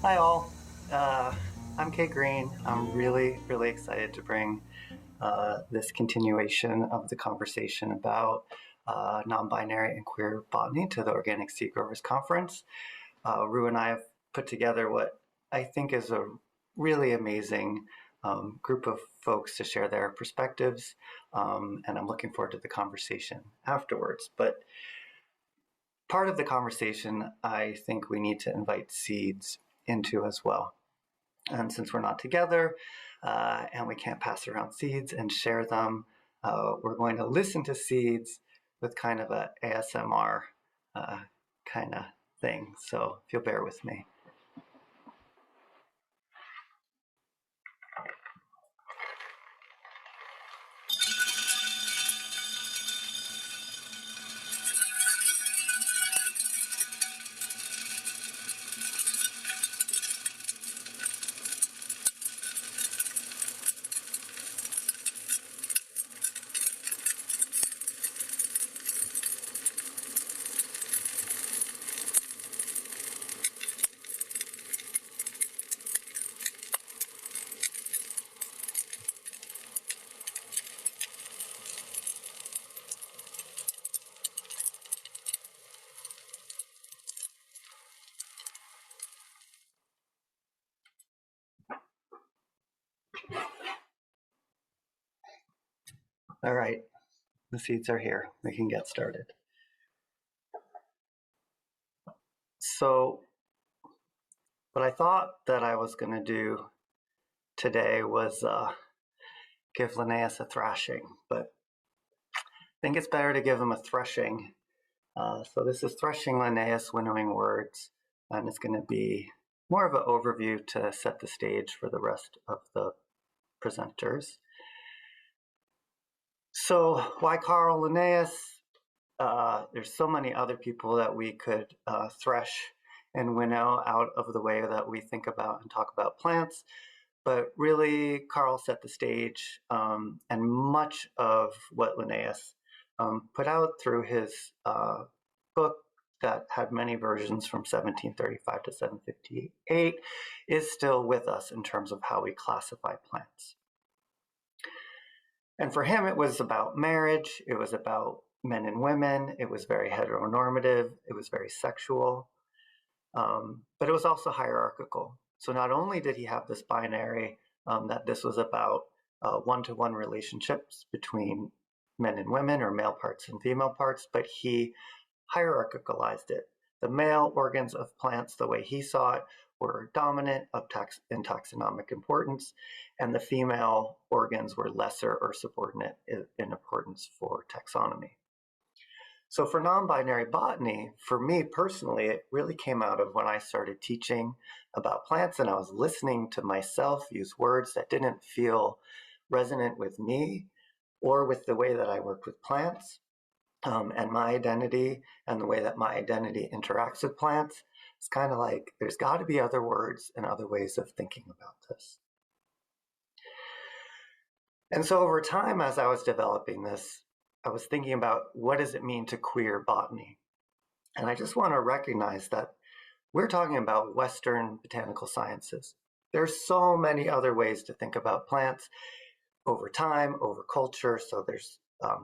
Hi all, I'm Greene. I'm really excited to bring this continuation of the conversation about non-binary and queer botany to the Organic Seed Growers Conference. Rue and I have put together what I think is a really amazing group of folks to share their perspectives, and I'm looking forward to the conversation afterwards. But part of the conversation, I think we need to invite seeds into as well. And since we're not together and we can't pass around seeds and share them, we're going to listen to seeds with kind of a ASMR kind of thing. So if you'll bear with me. All right, the seeds are here. We can get started. So what I thought that I was going to do today was give Linnaeus a thrashing, but I think it's better to give him a threshing. So this is Threshing Linnaeus, Winnowing Words, and it's going to be more of an overview to set the stage for the rest of the presenters. So why Carl Linnaeus? There's so many other people that we could thresh and winnow out of the way that we think about and talk about plants. But really, Carl set the stage, and much of what Linnaeus put out through his book that had many versions from 1735 to 758 is still with us in terms of how we classify plants. And for him, it was about marriage, it was about men and women, it was very heteronormative, it was very sexual, but it was also hierarchical. So not only did he have this binary, that this was about one-to-one relationships between men and women, or male parts and female parts, but he hierarchicalized it. The male organs of plants, the way he saw it, were dominant in taxonomic importance, and the female organs were lesser or subordinate in importance for taxonomy. So for non-binary botany, for me personally, it really came out of when I started teaching about plants and I was listening to myself use words that didn't feel resonant with me or with the way that I worked with plants and my identity and the way that my identity interacts with plants. It's kind of like there's got to be other words and other ways of thinking about this. And so over time, as I was developing this, I was thinking about what does it mean to queer botany? And I just want to recognize that we're talking about Western botanical sciences. There's so many other ways to think about plants over time, over culture. So there's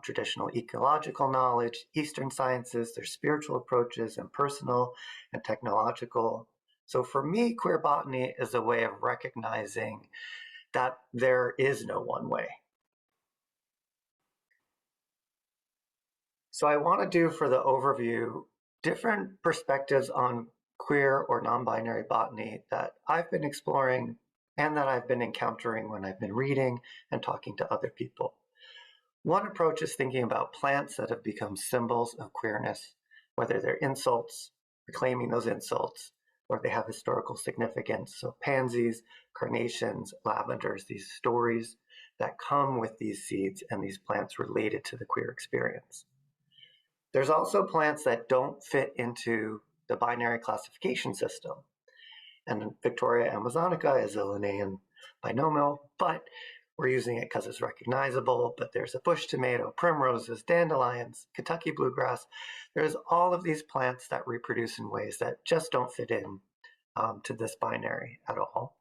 traditional ecological knowledge, Eastern sciences, there's spiritual approaches, and personal and technological. So for me, queer botany is a way of recognizing that there is no one way. So I want to do for the overview different perspectives on queer or non-binary botany that I've been exploring and that I've been encountering when I've been reading and talking to other people. One approach is thinking about plants that have become symbols of queerness, whether they're insults, reclaiming those insults, or they have historical significance. So pansies, carnations, lavenders, these stories that come with these seeds and these plants related to the queer experience. There's also plants that don't fit into the binary classification system. And Victoria amazonica is a Linnaean binomial, but we're using it because it's recognizable, but there's a bush tomato, primroses, dandelions, Kentucky bluegrass. There's all of these plants that reproduce in ways that just don't fit in to this binary at all.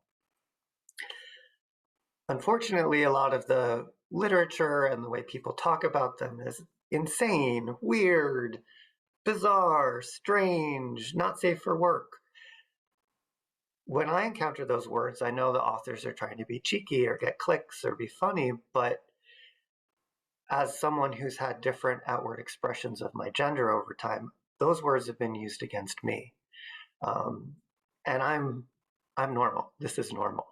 Unfortunately, a lot of the literature and the way people talk about them is insane, weird, bizarre, strange, not safe for work. When I encounter those words, I know the authors are trying to be cheeky or get clicks or be funny, but as someone who's had different outward expressions of my gender over time, those words have been used against me. And I'm normal. This is normal.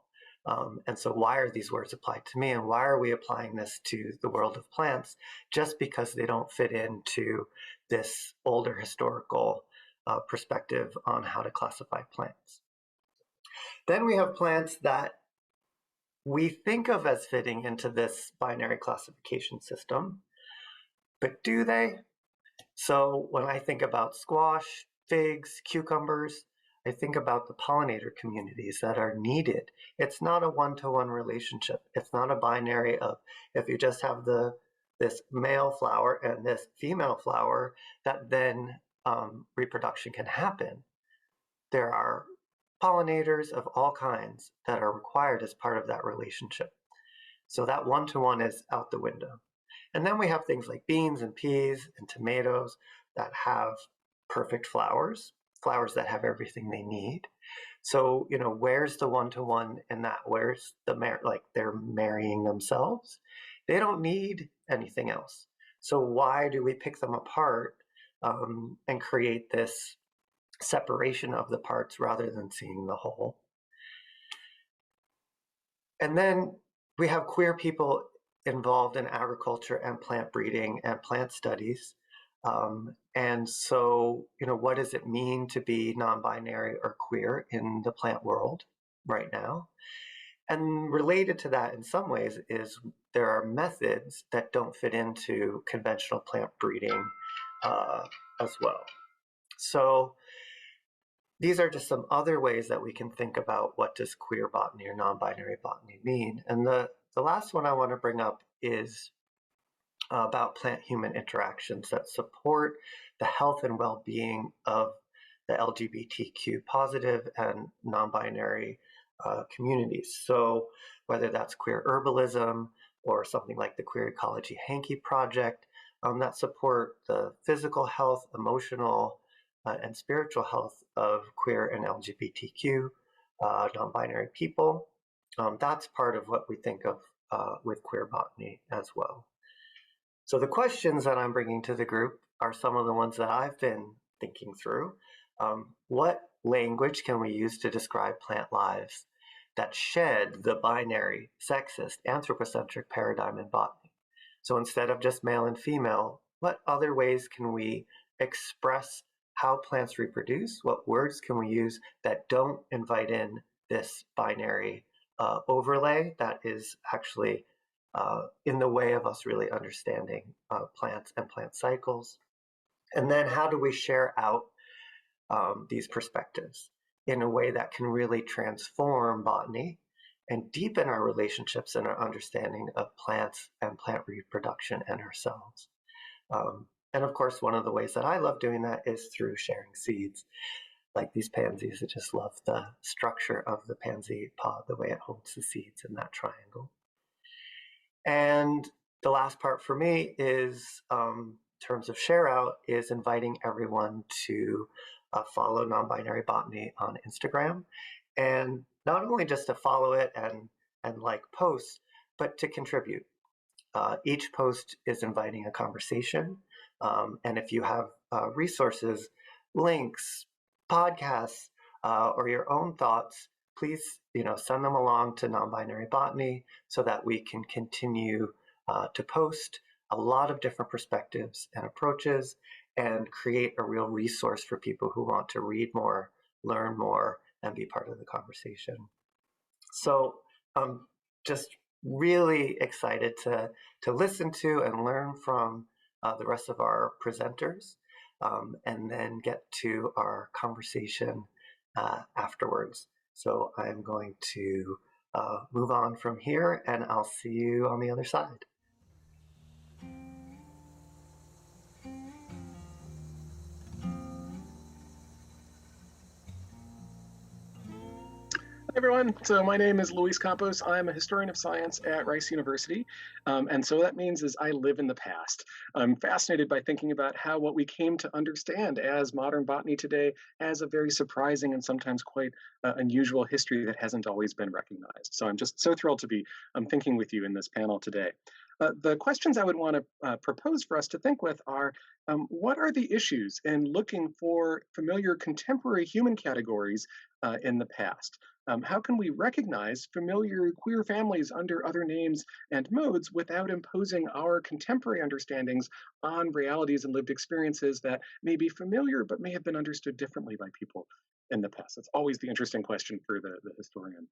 And so why are these words applied to me, and why are we applying this to the world of plants just because they don't fit into this older historical perspective on how to classify plants? Then we have plants that we think of as fitting into this binary classification system, but do they? So when I think about squash, figs, cucumbers, I think about the pollinator communities that are needed. It's not a one-to-one relationship. It's not a binary of if you just have this male flower and this female flower, that then reproduction can happen. There are pollinators of all kinds that are required as part of that relationship. So that one-to-one is out the window. And then we have things like beans and peas and tomatoes that have perfect flowers, flowers that have everything they need. So, where's the one-to-one in that? Where's they're marrying themselves? They don't need anything else. So why do we pick them apart and create this separation of the parts rather than seeing the whole? And then we have queer people involved in agriculture and plant breeding and plant studies. And so, what does it mean to be non-binary or queer in the plant world right now? And related to that in some ways is there are methods that don't fit into conventional plant breeding as well. So these are just some other ways that we can think about what does queer botany or non-binary botany mean. And the last one I want to bring up is about plant-human interactions that support the health and well-being of the LGBTQ positive and non-binary communities. So whether that's queer herbalism or something like the Queer Ecology Hanky Project that support the physical health, emotional, and spiritual health of queer and LGBTQ non-binary people. That's part of what we think of with queer botany as well. So the questions that I'm bringing to the group are some of the ones that I've been thinking through. What language can we use to describe plant lives that shed the binary, sexist, anthropocentric paradigm in botany? So instead of just male and female, what other ways can we express how plants reproduce? What words can we use that don't invite in this binary overlay that is actually in the way of us really understanding plants and plant cycles? And then how do we share out these perspectives in a way that can really transform botany and deepen our relationships and our understanding of plants and plant reproduction and ourselves? And of course, one of the ways that I love doing that is through sharing seeds. Like these pansies, I just love the structure of the pansy pod, the way it holds the seeds in that triangle. And the last part for me is, in terms of share out, is inviting everyone to follow Non-Binary Botany on Instagram. And not only just to follow it and like posts, but to contribute. Each post is inviting a conversation. And if you have resources, links, podcasts, or your own thoughts, please send them along to Non-Binary Botany so that we can continue to post a lot of different perspectives and approaches and create a real resource for people who want to read more, learn more, and be part of the conversation. So I'm just really excited to listen to and learn from the rest of our presenters, and then get to our conversation afterwards. So I'm going to move on from here, and I'll see you on the other side. Hi, everyone. So my name is Luis Campos. I'm a historian of science at Rice University. And so that means is I live in the past. I'm fascinated by thinking about how what we came to understand as modern botany today has a very surprising and sometimes quite unusual history that hasn't always been recognized. So I'm just so thrilled to be thinking with you in this panel today. The questions I would want to propose for us to think with are what are the issues in looking for familiar contemporary human categories in the past? How can we recognize familiar queer families under other names and modes without imposing our contemporary understandings on realities and lived experiences that may be familiar but may have been understood differently by people in the past? That's always the interesting question for the historian.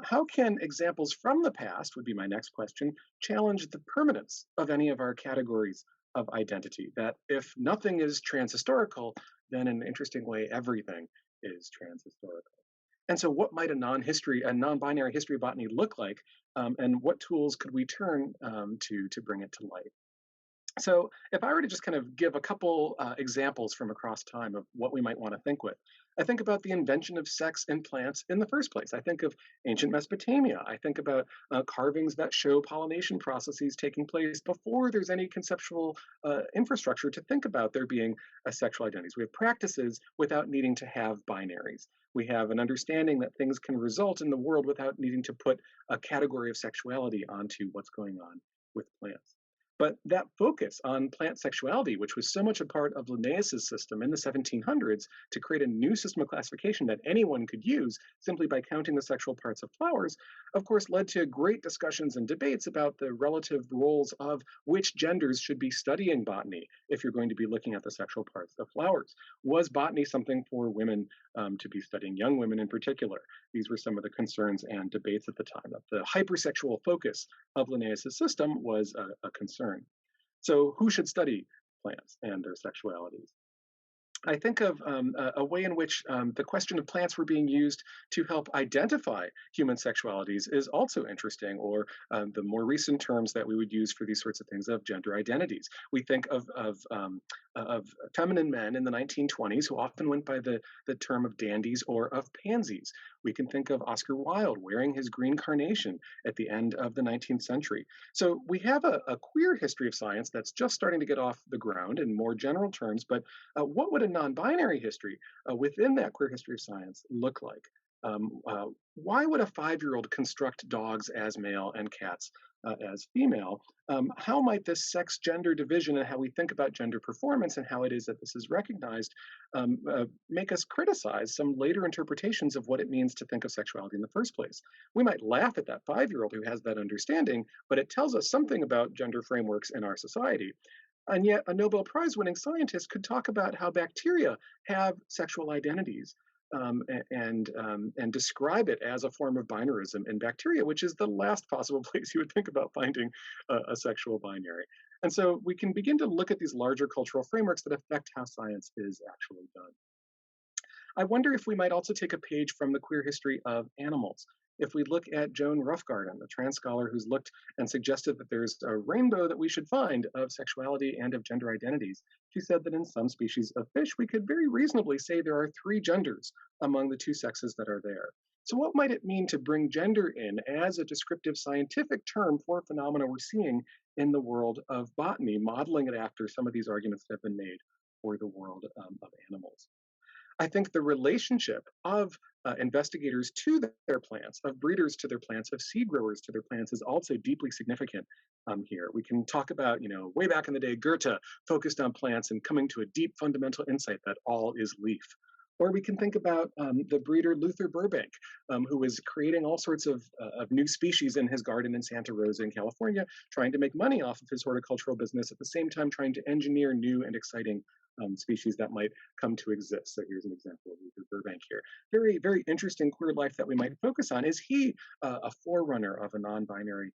How can examples from the past, would be my next question, challenge the permanence of any of our categories of identity? That if nothing is transhistorical, then in an interesting way, everything is transhistorical. And so, what might a non-binary history of botany look like, and what tools could we turn to bring it to light? So, if I were to just kind of give a couple examples from across time of what we might want to think with, I think about the invention of sex in plants in the first place. I think of ancient Mesopotamia. I think about carvings that show pollination processes taking place before there's any conceptual infrastructure to think about there being sexual identities. We have practices without needing to have binaries. We have an understanding that things can result in the world without needing to put a category of sexuality onto what's going on with plants. But that focus on plant sexuality, which was so much a part of Linnaeus's system in the 1700s to create a new system of classification that anyone could use simply by counting the sexual parts of flowers, of course, led to great discussions and debates about the relative roles of which genders should be studying botany if you're going to be looking at the sexual parts of flowers. Was botany something for women to be studying, young women in particular? These were some of the concerns and debates at the time. That the hypersexual focus of Linnaeus' system was a concern. So, who should study plants and their sexualities? I think of a way in which the question of plants were being used to help identify human sexualities is also interesting, or the more recent terms that we would use for these sorts of things of gender identities. We think of feminine men in the 1920s who often went by the term of dandies or of pansies. We can think of Oscar Wilde wearing his green carnation at the end of the 19th century. So we have a queer history of science that's just starting to get off the ground in more general terms, but what would a non binary history within that queer history of science look like? Why would a 5-year-old construct dogs as male and cats as female? How might this sex gender division and how we think about gender performance and how it is that this is recognized make us criticize some later interpretations of what it means to think of sexuality in the first place? We might laugh at that 5-year-old who has that understanding, but it tells us something about gender frameworks in our society. And yet, a Nobel Prize winning scientist could talk about how bacteria have sexual identities and describe it as a form of binarism in bacteria, which is the last possible place you would think about finding a sexual binary. And so we can begin to look at these larger cultural frameworks that affect how science is actually done. I wonder if we might also take a page from the queer history of animals. If we look at Joan Roughgarden, the trans scholar who's looked and suggested that there's a rainbow that we should find of sexuality and of gender identities, she said that in some species of fish, we could very reasonably say there are 3 genders among the 2 sexes that are there. So, what might it mean to bring gender in as a descriptive scientific term for phenomena we're seeing in the world of botany, modeling it after some of these arguments that have been made for the world of animals? I think the relationship of investigators to their plants, of breeders to their plants, of seed growers to their plants is also deeply significant here. We can talk about, way back in the day, Goethe focused on plants and coming to a deep fundamental insight that all is leaf. Or we can think about the breeder Luther Burbank, who was creating all sorts of new species in his garden in Santa Rosa in California, trying to make money off of his horticultural business, at the same time trying to engineer new and exciting species that might come to exist. So here's an example of Luther Burbank here. Very, very interesting queer life that we might focus on. Is he a forerunner of a non-binary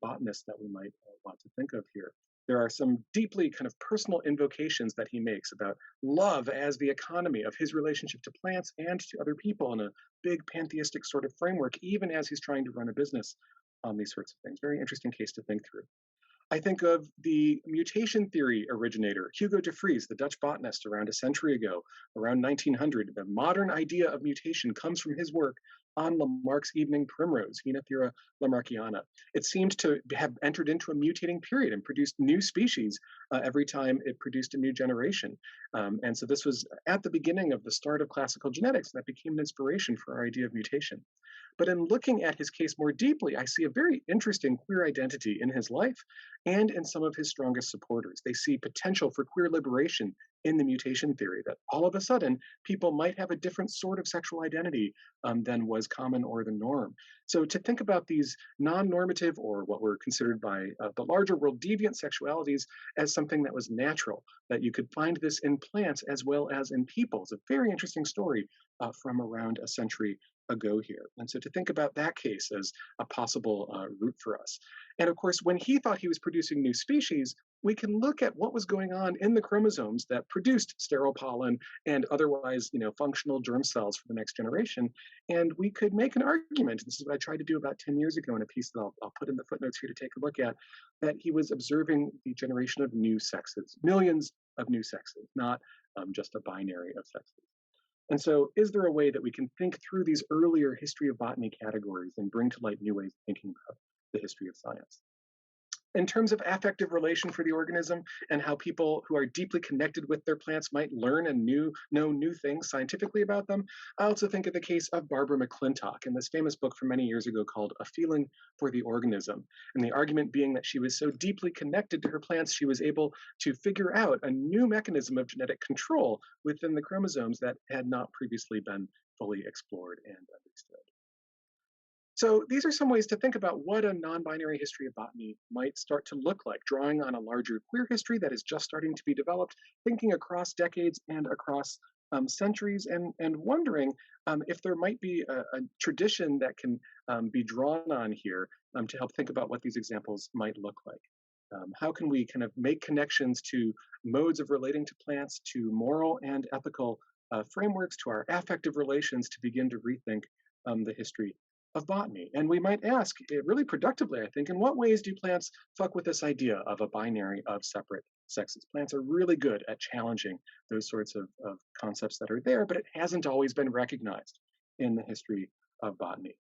botanist that we might want to think of here? There are some deeply kind of personal invocations that he makes about love as the economy of his relationship to plants and to other people in a big pantheistic sort of framework, even as he's trying to run a business on these sorts of things. Very interesting case to think through. I think of the mutation theory originator, Hugo de Vries, the Dutch botanist around a century ago, around 1900. The modern idea of mutation comes from his work on Lamarck's evening primrose, Henothera lamarckiana. It seemed to have entered into a mutating period and produced new species every time it produced a new generation. And so this was at the beginning of the start of classical genetics, and that became an inspiration for our idea of mutation. But in looking at his case more deeply, I see a very interesting queer identity in his life and in some of his strongest supporters. They see potential for queer liberation in the mutation theory, that all of a sudden people might have a different sort of sexual identity than was common or the norm. So to think about these non-normative, or what were considered by the larger world deviant sexualities, as something that was natural, that you could find this in plants as well as in people, is a very interesting story from around a century ago here. And so to think about that case as a possible route for us. And of course, when he thought he was producing new species, we can look at what was going on in the chromosomes that produced sterile pollen and otherwise, functional germ cells for the next generation. And we could make an argument, this is what I tried to do about 10 years ago in a piece that I'll put in the footnotes here to take a look at, that he was observing the generation of new sexes, millions of new sexes, not just a binary of sexes. And so, is there a way that we can think through these earlier history of botany categories and bring to light new ways of thinking about the history of science? In terms of affective relation for the organism and how people who are deeply connected with their plants might learn and know new things scientifically about them, I also think of the case of Barbara McClintock in this famous book from many years ago called A Feeling for the Organism. And the argument being that she was so deeply connected to her plants, she was able to figure out a new mechanism of genetic control within the chromosomes that had not previously been fully explored and understood. So these are some ways to think about what a non-binary history of botany might start to look like, drawing on a larger queer history that is just starting to be developed, thinking across decades and across centuries, and wondering if there might be a tradition that can be drawn on here to help think about what these examples might look like. How can we kind of make connections to modes of relating to plants, to moral and ethical frameworks, to our affective relations to begin to rethink the history of botany? And we might ask, really productively, I think, in what ways do plants fuck with this idea of a binary of separate sexes? Plants are really good at challenging those sorts of concepts that are there, but it hasn't always been recognized in the history of botany.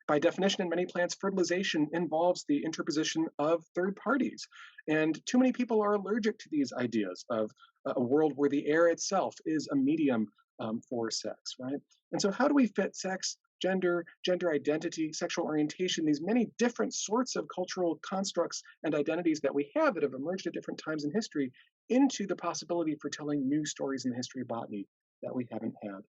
By definition, in many plants, fertilization involves the interposition of third parties. And too many people are allergic to these ideas of a world where the air itself is a medium for sex, right? And so, how do we fit sex, gender identity, sexual orientation, these many different sorts of cultural constructs and identities that we have that have emerged at different times in history into the possibility for telling new stories in the history of botany that we haven't had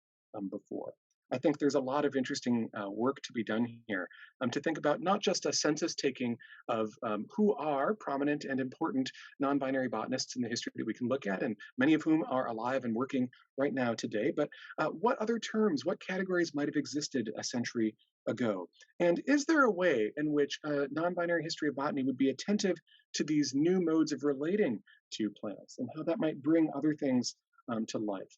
before? I think there's a lot of interesting work to be done here to think about not just a census taking of who are prominent and important non-binary botanists in the history that we can look at, and many of whom are alive and working right now today, but what other terms, what categories might have existed a century ago? And is there a way in which a non-binary history of botany would be attentive to these new modes of relating to plants and how that might bring other things to life?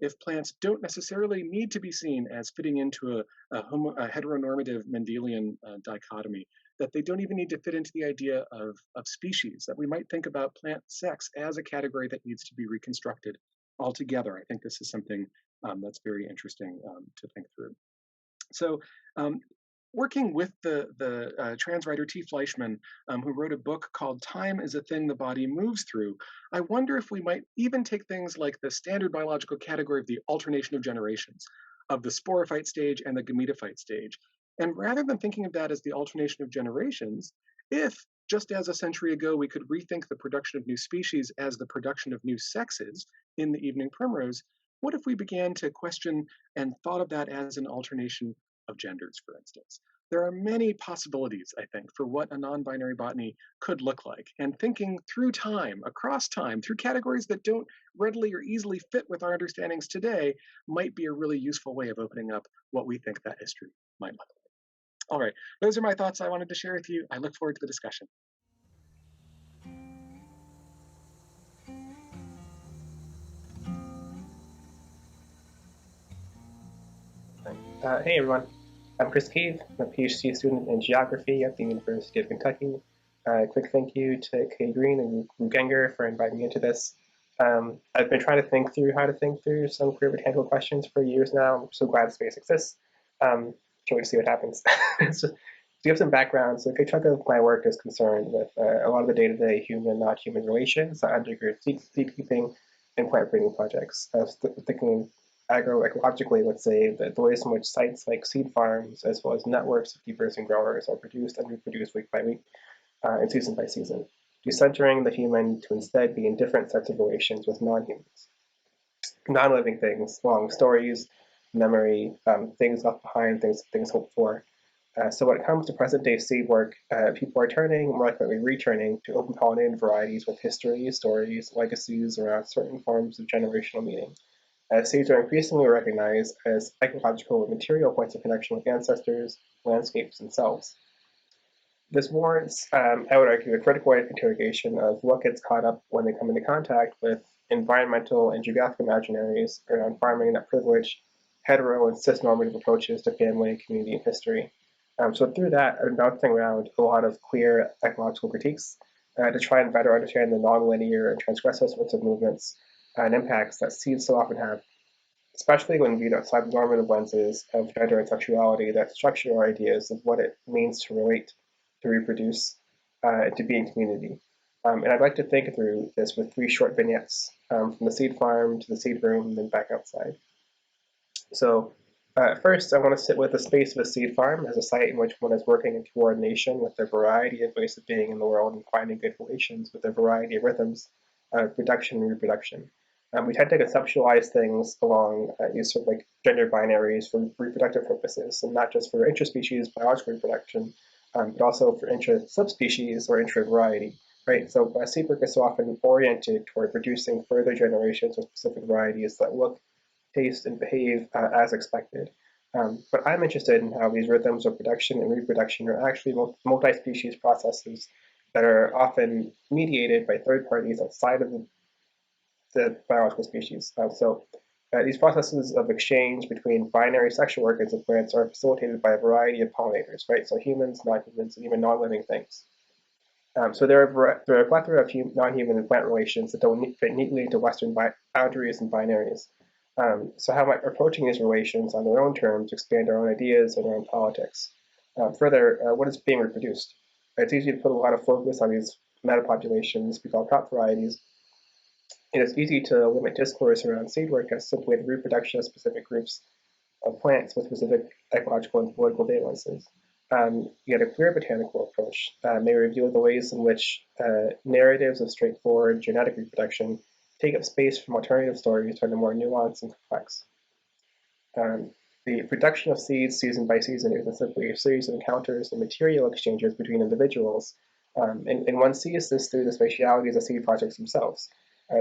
If plants don't necessarily need to be seen as fitting into a heteronormative Mendelian dichotomy, that they don't even need to fit into the idea of species, that we might think about plant sex as a category that needs to be reconstructed altogether. I think this is something that's very interesting to think through. So, working with the trans writer T. Fleischman, who wrote a book called Time is a Thing the Body Moves Through, I wonder if we might even take things like the standard biological category of the alternation of generations, of the sporophyte stage and the gametophyte stage. And rather than thinking of that as the alternation of generations, if just as a century ago we could rethink the production of new species as the production of new sexes in the evening primrose, what if we began to question and thought of that as an alternation of genders, for instance? There are many possibilities, I think, for what a non-binary botany could look like. And thinking through time, across time, through categories that don't readily or easily fit with our understandings today, might be a really useful way of opening up what we think that history might look like. All right, those are my thoughts I wanted to share with you. I look forward to the discussion. Hey everyone, I'm Chris Keeve. I'm a PhD student in geography at the University of Kentucky. Quick thank you to Kay Greene and Rugenger for inviting me into this. I've been trying to think through how to think through some queer botanical questions for years now. I'm so glad the space exists. wait to see what happens. So, to give some background, so a good chunk of my work is concerned with a lot of the day-to-day human and not-human relations that undergird seed keeping and plant breeding projects. I was thinking agroecologically, let's say, the ways in which sites like seed farms, as well as networks of keepers and growers, are produced and reproduced week by week and season by season, decentering the human to instead be in different sets of relations with non-humans. Non-living things, long stories, memory, things left behind, things hoped for. So when it comes to present-day seed work, people are turning, more likely returning, to open pollinated varieties with history, stories, legacies around certain forms of generational meaning. Seeds are increasingly recognized as ecological and material points of connection with ancestors, landscapes, and selves. This warrants, I would argue, a critical interrogation of what gets caught up when they come into contact with environmental and geographic imaginaries around farming that privilege hetero and cis-normative approaches to family, community, and history. So through that, I've been bouncing around a lot of queer ecological critiques to try and better understand the nonlinear and transgressive sorts of movements and impacts that seeds so often have, especially when viewed outside the normative lenses of gender and sexuality that structure our ideas of what it means to relate, to reproduce, to be in community. And I'd like to think through this with 3 short vignettes, from the seed farm to the seed room and then back outside. So first, I want to sit with the space of a seed farm as a site in which one is working in coordination with a variety of ways of being in the world and finding good relations with a variety of rhythms of production and reproduction. We tend to conceptualize things along these sort of like gender binaries for reproductive purposes, and not just for intraspecies biological reproduction, but also for intra-subspecies or intra-variety, right? So seed work is so often oriented toward producing further generations of specific varieties that look, taste, and behave as expected. But I'm interested in how these rhythms of production and reproduction are actually multi-species processes that are often mediated by third parties outside of the biological species. These processes of exchange between binary sexual organs of plants are facilitated by a variety of pollinators, right? So humans, non-humans, and even non-living things. So there are a plethora of non-human and plant relations that don't fit neatly into Western boundaries and binaries. So how might approaching these relations on their own terms expand our own ideas and our own politics? Further, what is being reproduced? It's easy to put a lot of focus on these metapopulations we call crop varieties. And it's easy to limit discourse around seed work as simply the reproduction of specific groups of plants with specific ecological and political valences. Yet a queer botanical approach may reveal the ways in which narratives of straightforward genetic reproduction take up space from alternative stories to the more nuanced and complex. The production of seeds season by season isn't simply a series of encounters and material exchanges between individuals, and one sees this through the spatialities of seed projects themselves.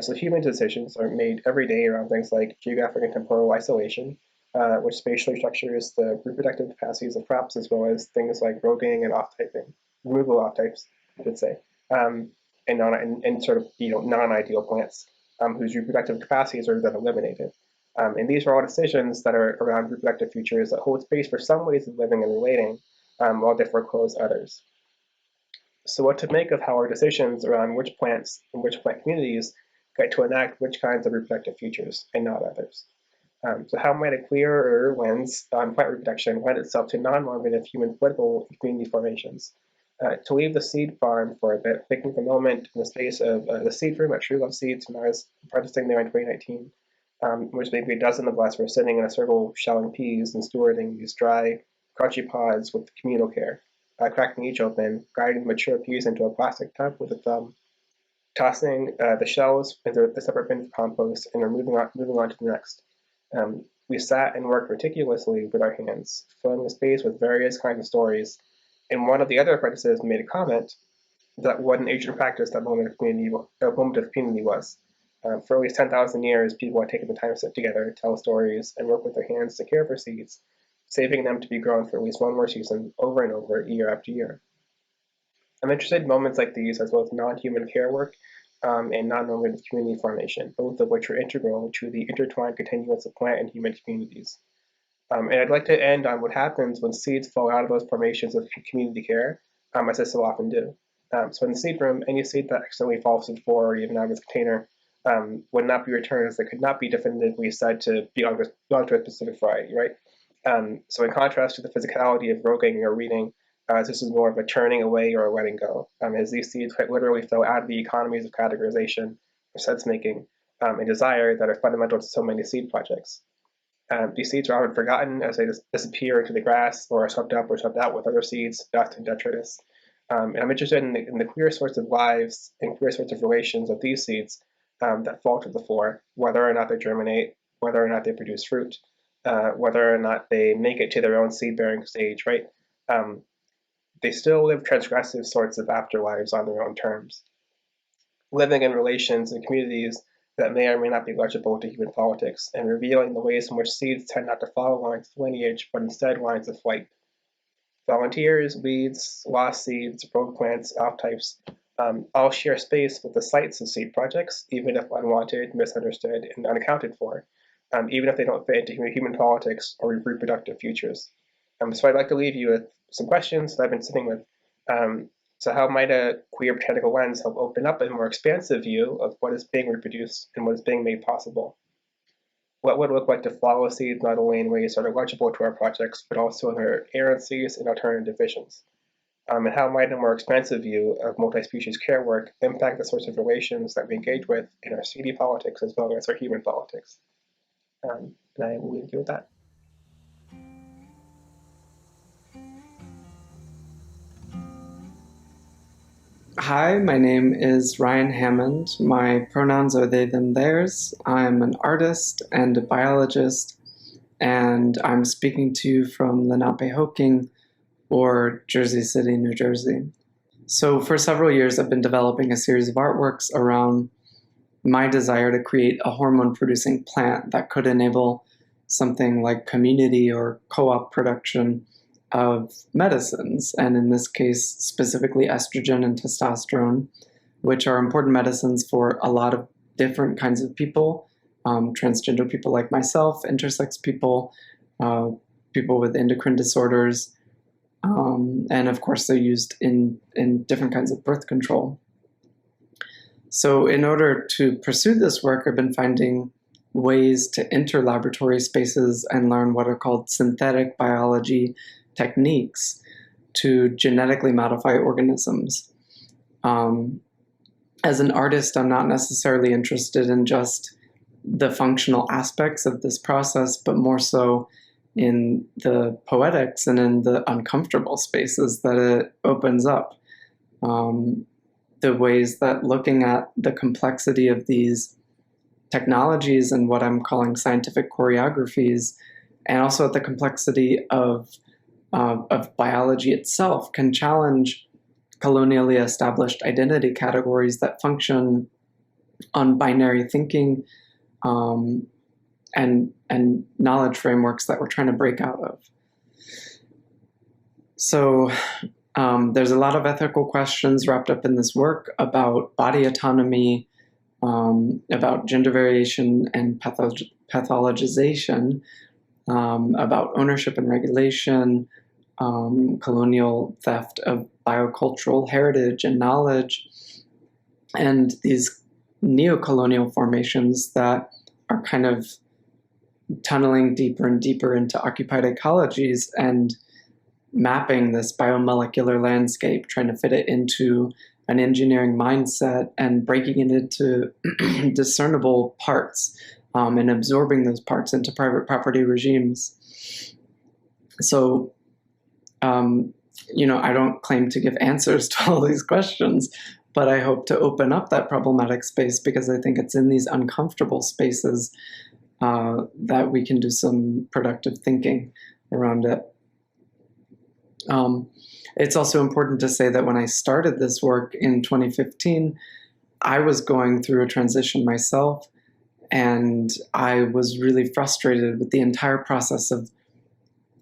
So human decisions are made every day around things like geographic and temporal isolation, which spatially structures the reproductive capacities of crops, as well as things like rotating and off-typing, removal off-types, I should say, and sort of non-ideal plants whose reproductive capacities are then eliminated. And these are all decisions that are around reproductive futures that hold space for some ways of living and relating, while they foreclose others. So what to make of how our decisions around which plants and which plant communities get to enact which kinds of reproductive futures and not others? So how might a clearer lens on plant reproduction lend itself to non-normative human political and community formations? To leave the seed farm for a bit, thinking for a moment in the space of the seed room at True Love Seeds when I was apprenticing there in 2019, which maybe a dozen of us were sitting in a circle shelling peas and stewarding these dry, crunchy pods with communal care, cracking each open, guiding the mature peas into a plastic tub with a thumb, tossing the shells into the separate bin for compost, and moving on to the next. We sat and worked meticulously with our hands, filling the space with various kinds of stories, and one of the other apprentices made a comment that what an ancient practice that moment of community was. For at least 10,000 years, people had taken the time to sit together, tell stories, and work with their hands to care for seeds, saving them to be grown for at least one more season, over and over, year after year. I'm interested in moments like these as well as non-human care work and non-normative community formation, both of which are integral to the intertwined continuance of plant and human communities. And I'd like to end on what happens when seeds fall out of those formations of community care, as they so often do. So in the seed room, any seed that accidentally falls to the floor or even out of its container would not be returned, as it could not be definitively said to belong to a specific variety, right? So in contrast to the physicality of rogaing or reading, this is more of a turning away or a letting go, as these seeds quite literally flow out of the economies of categorization or sense making and desire that are fundamental to so many seed projects. These seeds are often forgotten as they disappear into the grass or are swept up or swept out with other seeds, dust and detritus. And I'm interested in the queer sorts of lives and queer sorts of relations of these seeds that fall to the fore, whether or not they germinate, whether or not they produce fruit, whether or not they make it to their own seed-bearing stage, right? They still live transgressive sorts of afterlives on their own terms, living in relations and communities that may or may not be legible to human politics, and revealing the ways in which seeds tend not to follow lines of lineage, but instead lines of flight. Volunteers, weeds, lost seeds, rogue plants, alpha types, all share space with the sites of seed projects, even if unwanted, misunderstood, and unaccounted for, even if they don't fit into human politics or reproductive futures. So I'd like to leave you with some questions that I've been sitting with. So how might a queer botanical lens help open up a more expansive view of what is being reproduced and what is being made possible? What would it look like to follow seeds not only in ways that are legible to our projects, but also in their errancies and alternative visions? And how might a more expansive view of multi-species care work impact the sorts of relations that we engage with in our seedy politics as well as our human politics? And I will leave you with that. Hi, my name is Rian Hammond. My pronouns are they, them, theirs. I'm an artist and a biologist, and I'm speaking to you from Lenape-Hoking, or Jersey City, New Jersey. So for several years, I've been developing a series of artworks around my desire to create a hormone-producing plant that could enable something like community or co-op production of medicines, and in this case, specifically estrogen and testosterone, which are important medicines for a lot of different kinds of people, transgender people like myself, intersex people, people with endocrine disorders, and of course they're used in different kinds of birth control. So in order to pursue this work, I've been finding ways to enter laboratory spaces and learn what are called synthetic biology techniques to genetically modify organisms. As an artist, I'm not necessarily interested in just the functional aspects of this process, but more so in the poetics and in the uncomfortable spaces that it opens up. The ways that looking at the complexity of these technologies and what I'm calling scientific choreographies, and also at the complexity of biology itself, can challenge colonially established identity categories that function on binary thinking and knowledge frameworks that we're trying to break out of. So there's a lot of ethical questions wrapped up in this work about body autonomy, about gender variation and pathologization, about ownership and regulation, colonial theft of biocultural heritage and knowledge, and these neo-colonial formations that are kind of tunneling deeper and deeper into occupied ecologies and mapping this biomolecular landscape, trying to fit it into an engineering mindset and breaking it into discernible parts and absorbing those parts into private property regimes. So, I don't claim to give answers to all these questions, but I hope to open up that problematic space because I think it's in these uncomfortable spaces that we can do some productive thinking around it. It's also important to say that when I started this work in 2015, I was going through a transition myself, and I was really frustrated with the entire process of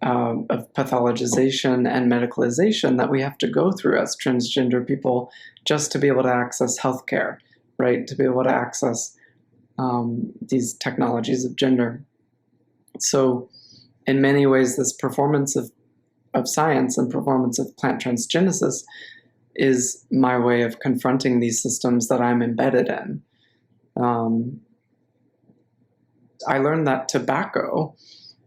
pathologization and medicalization that we have to go through as transgender people just to be able to access healthcare, right? To be able to access these technologies of gender. So in many ways, this performance of science and performance of plant transgenesis is my way of confronting these systems that I'm embedded in. I learned that tobacco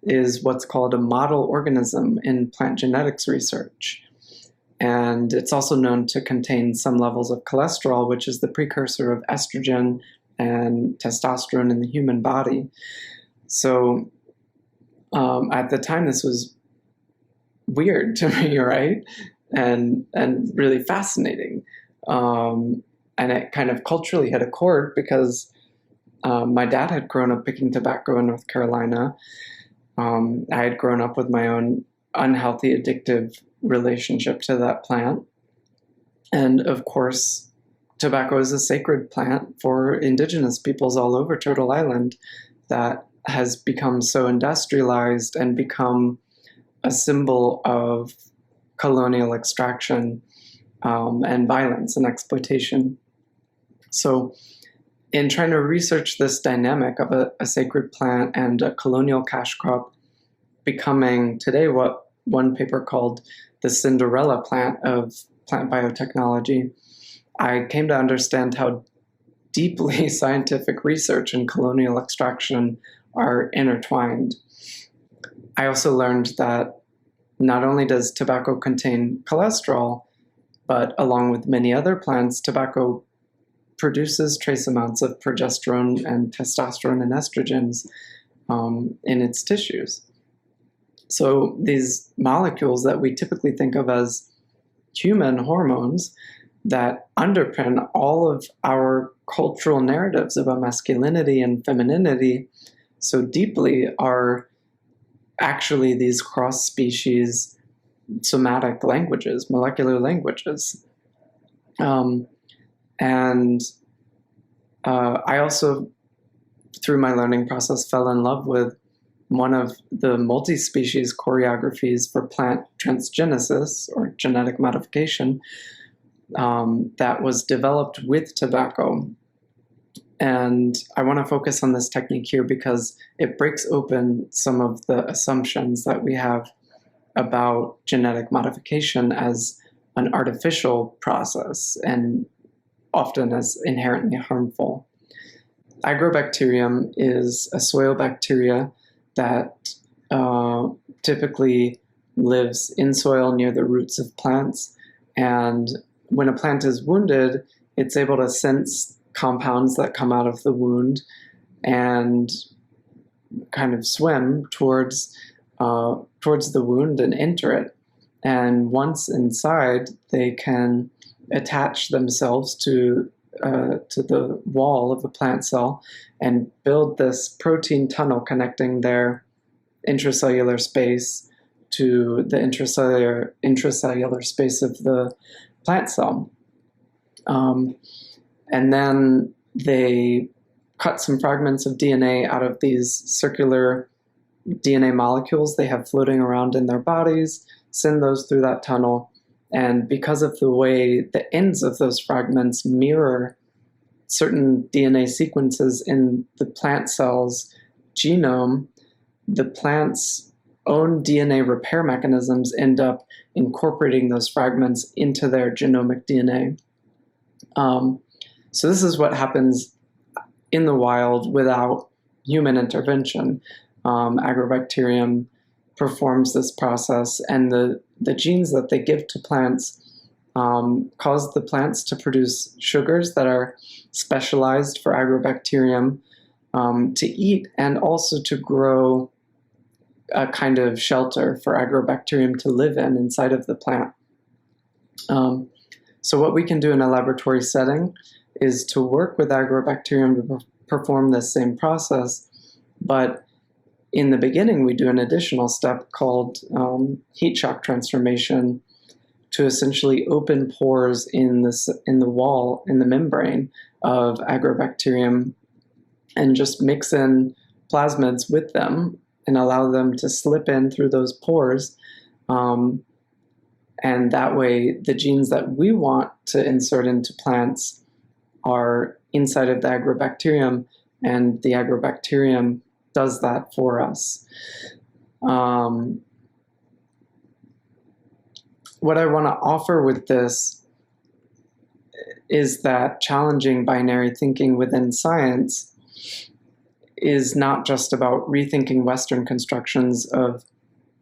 is what's called a model organism in plant genetics research. And it's also known to contain some levels of cholesterol, which is the precursor of estrogen and testosterone in the human body. So at the time, this was weird to me, right? And really fascinating. And it kind of culturally hit a chord because my dad had grown up picking tobacco in North Carolina. I had grown up with my own unhealthy, addictive relationship to that plant. And of course, tobacco is a sacred plant for indigenous peoples all over Turtle Island that has become so industrialized and become a symbol of colonial extraction and violence and exploitation. So in trying to research this dynamic of a sacred plant and a colonial cash crop becoming today what one paper called the Cinderella plant of plant biotechnology, I came to understand how deeply scientific research and colonial extraction are intertwined. I also learned that not only does tobacco contain cholesterol, but along with many other plants, tobacco produces trace amounts of progesterone and testosterone and estrogens in its tissues. So these molecules that we typically think of as human hormones that underpin all of our cultural narratives about masculinity and femininity so deeply are actually these cross-species somatic languages, molecular languages. I also, through my learning process, fell in love with one of the multi-species choreographies for plant transgenesis, or genetic modification, that was developed with tobacco. And I want to focus on this technique here because it breaks open some of the assumptions that we have about genetic modification as an artificial process and often as inherently harmful. Agrobacterium is a soil bacteria that typically lives in soil near the roots of plants. And when a plant is wounded, it's able to sense compounds that come out of the wound and kind of swim towards the wound and enter it. And once inside, they can attach themselves to the wall of the plant cell and build this protein tunnel connecting their intracellular space to the intracellular space of the plant cell. And then they cut some fragments of DNA out of these circular DNA molecules they have floating around in their bodies, send those through that tunnel. And because of the way the ends of those fragments mirror certain DNA sequences in the plant cell's genome, the plant's own DNA repair mechanisms end up incorporating those fragments into their genomic DNA. So this is what happens in the wild without human intervention. Agrobacterium performs this process, and the genes that they give to plants cause the plants to produce sugars that are specialized for Agrobacterium to eat and also to grow a kind of shelter for Agrobacterium to live in inside of the plant. So what we can do in a laboratory setting is to work with Agrobacterium to perform this same process, but in the beginning, we do an additional step called heat shock transformation to essentially open pores in the wall, in the membrane of Agrobacterium, and just mix in plasmids with them and allow them to slip in through those pores. And that way, the genes that we want to insert into plants are inside of the Agrobacterium, and the Agrobacterium does that for us. What I want to offer with this is that challenging binary thinking within science is not just about rethinking Western constructions of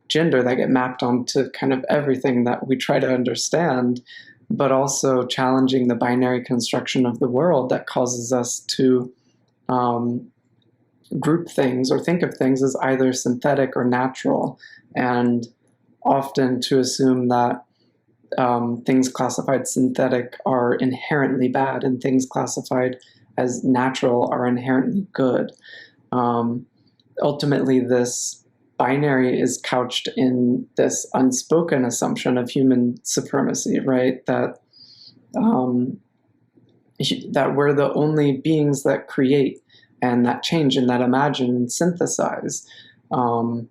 gender that get mapped onto kind of everything that we try to understand, but also challenging the binary construction of the world that causes us to group things or think of things as either synthetic or natural, and often to assume that things classified synthetic are inherently bad and things classified as natural are inherently good. Ultimately, this binary is couched in this unspoken assumption of human supremacy, right? That we're the only beings that create and that change and that imagine and synthesize. And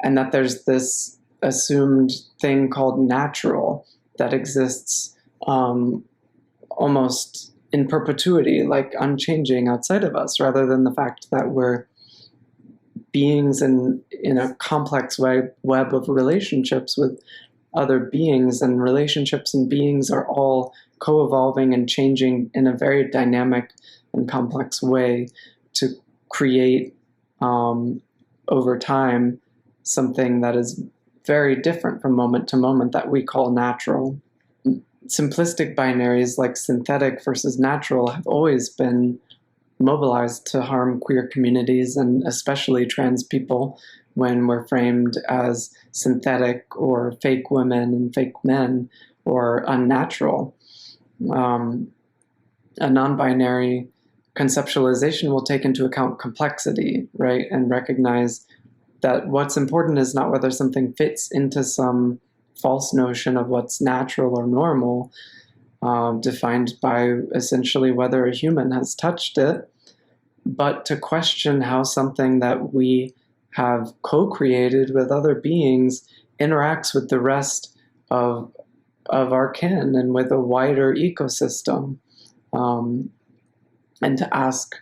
that there's this assumed thing called natural that exists almost in perpetuity, like unchanging outside of us, rather than the fact that we're beings in a complex web of relationships with other beings, and relationships and beings are all co-evolving and changing in a very dynamic and complex way to create over time something that is very different from moment to moment that we call natural. Simplistic binaries like synthetic versus natural have always been mobilized to harm queer communities, and especially trans people, when we're framed as synthetic or fake women and fake men or unnatural. A non-binary conceptualization will take into account complexity, right, and recognize that what's important is not whether something fits into some false notion of what's natural or normal, defined by essentially whether a human has touched it, but to question how something that we have co-created with other beings interacts with the rest of our kin and with a wider ecosystem. And to ask,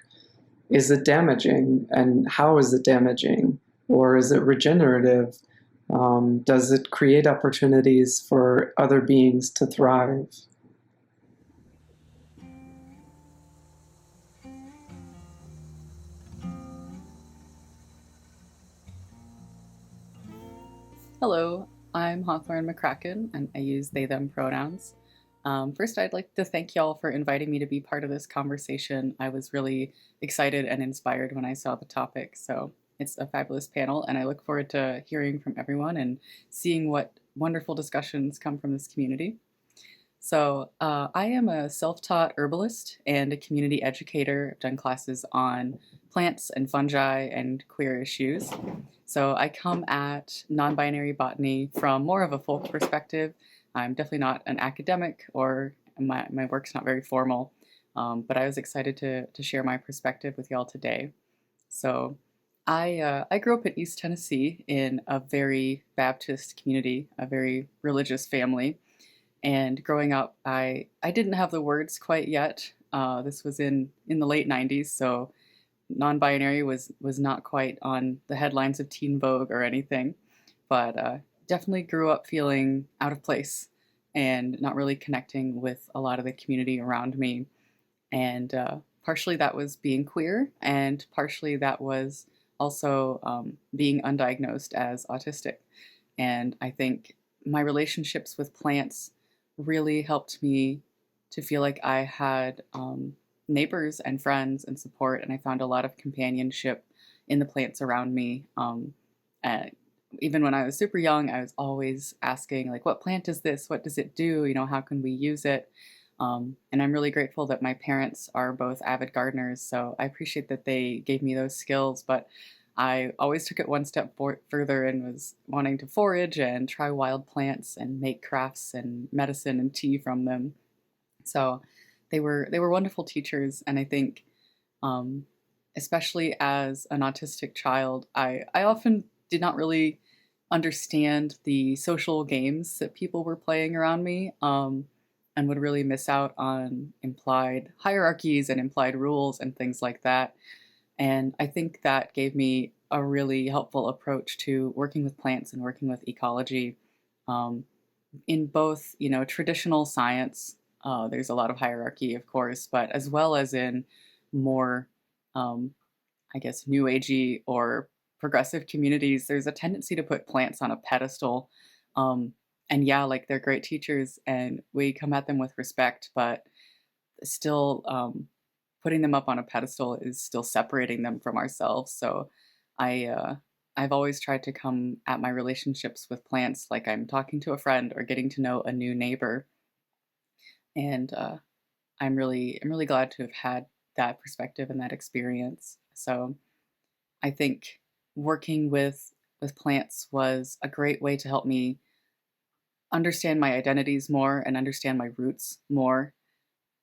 is it damaging, and how is it damaging? Or is it regenerative? Does it create opportunities for other beings to thrive? Hello, I'm Hawthorn McCracken, and I use they, them pronouns. First, I'd like to thank y'all for inviting me to be part of this conversation. I was really excited and inspired when I saw the topic, so it's a fabulous panel, and I look forward to hearing from everyone and seeing what wonderful discussions come from this community. So I am a self-taught herbalist and a community educator. I've done classes on plants and fungi and queer issues. So I come at non-binary botany from more of a folk perspective. I'm definitely not an academic, or my work's not very formal, but I was excited to share my perspective with y'all today. So I grew up in East Tennessee in a very Baptist community, a very religious family. And growing up, I didn't have the words quite yet. This was in the late 90s, so non-binary was not quite on the headlines of Teen Vogue or anything, but definitely grew up feeling out of place and not really connecting with a lot of the community around me. And partially that was being queer, and partially that was also being undiagnosed as autistic. And I think my relationships with plants really helped me to feel like I had neighbors and friends and support, and I found a lot of companionship in the plants around me. Even when I was super young, I was always asking, like, what plant is this? What does it do? How can we use it? And I'm really grateful that my parents are both avid gardeners, so I appreciate that they gave me those skills, but I always took it one step further and was wanting to forage and try wild plants and make crafts and medicine and tea from them. So they were wonderful teachers, and I think, especially as an autistic child, I often did not really understand the social games that people were playing around me, and would really miss out on implied hierarchies and implied rules and things like that. And I think that gave me a really helpful approach to working with plants and working with ecology. In both, traditional science, there's a lot of hierarchy, of course, but as well as in more, I guess, new agey or progressive communities, there's a tendency to put plants on a pedestal. Um, and yeah, like they're great teachers and we come at them with respect, but still putting them up on a pedestal is still separating them from ourselves. So I've always tried to come at my relationships with plants like I'm talking to a friend or getting to know a new neighbor. And I'm really glad to have had that perspective and that experience. So I think working with plants was a great way to help me understand my identities more and understand my roots more,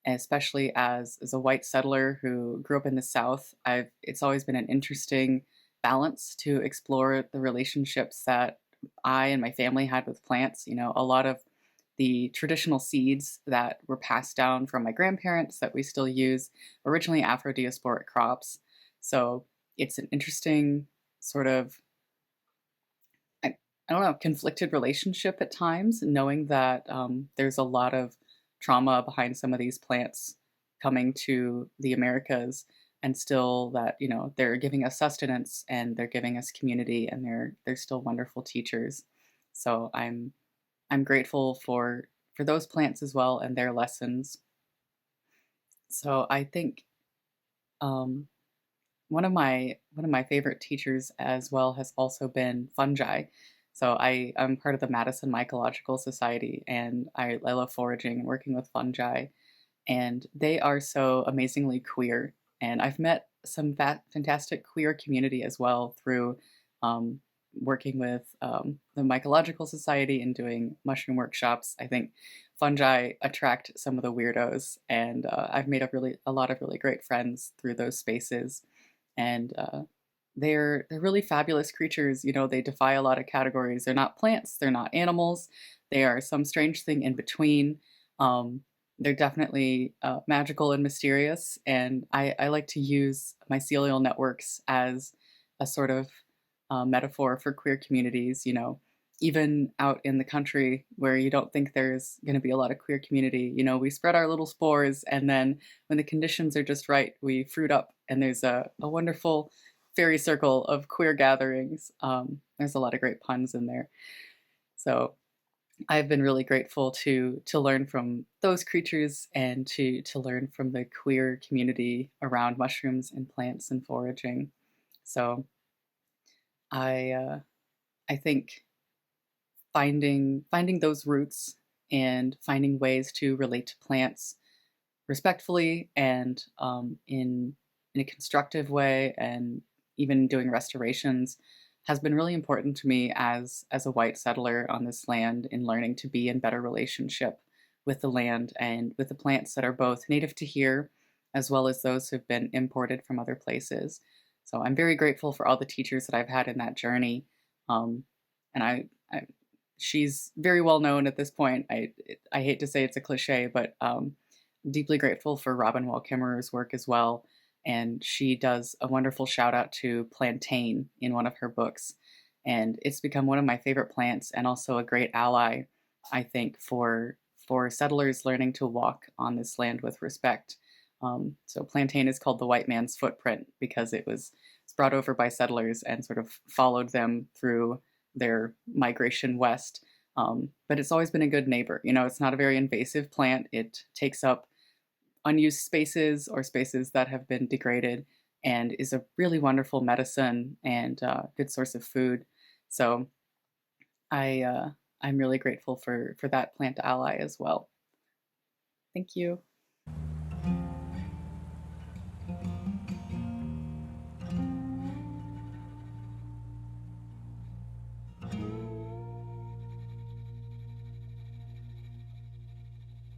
especially as a white settler who grew up in the South. It's always been an interesting balance to explore the relationships that I and my family had with plants. You know, a lot of the traditional seeds that were passed down from my grandparents that we still use, originally Afrodiasporic crops. So it's an interesting sort of, I don't know, conflicted relationship at times, knowing that there's a lot of trauma behind some of these plants coming to the Americas, and still that, you know, they're giving us sustenance and they're giving us community, and they're still wonderful teachers. So I'm grateful for those plants as well and their lessons. So I think um, one of my favorite teachers as well has also been fungi. So I'm part of the Madison Mycological Society, and I love foraging and working with fungi. And they are so amazingly queer. And I've met some fantastic queer community as well through um, working with the Mycological Society and doing mushroom workshops. I think fungi attract some of the weirdos, and I've made a lot of really great friends through those spaces. And they're really fabulous creatures. You know, they defy a lot of categories. They're not plants, they're not animals, they are some strange thing in between. Um, they're definitely magical and mysterious, and I like to use mycelial networks as a sort of metaphor for queer communities. You know, even out in the country where you don't think there's going to be a lot of queer community, you know, we spread our little spores, and then when the conditions are just right, we fruit up, and there's a wonderful fairy circle of queer gatherings. There's a lot of great puns in there. So I've been really grateful to learn from those creatures and to learn from the queer community around mushrooms and plants and foraging. So I think finding those roots and finding ways to relate to plants respectfully and in a constructive way, and even doing restorations, has been really important to me as a white settler on this land, in learning to be in better relationship with the land and with the plants that are both native to here as well as those who've been imported from other places. So I'm very grateful for all the teachers that I've had in that journey. And she's very well known at this point. I hate to say it's a cliche, but deeply grateful for Robin Wall Kimmerer's work as well. And she does a wonderful shout out to plantain in one of her books. And it's become one of my favorite plants, and also a great ally, I think, for settlers learning to walk on this land with respect. So plantain is called the white man's footprint because it's brought over by settlers and sort of followed them through their migration west. But it's always been a good neighbor. You know, it's not a very invasive plant. It takes up unused spaces or spaces that have been degraded, and is a really wonderful medicine and good source of food. So I'm really grateful for that plant ally as well. Thank you.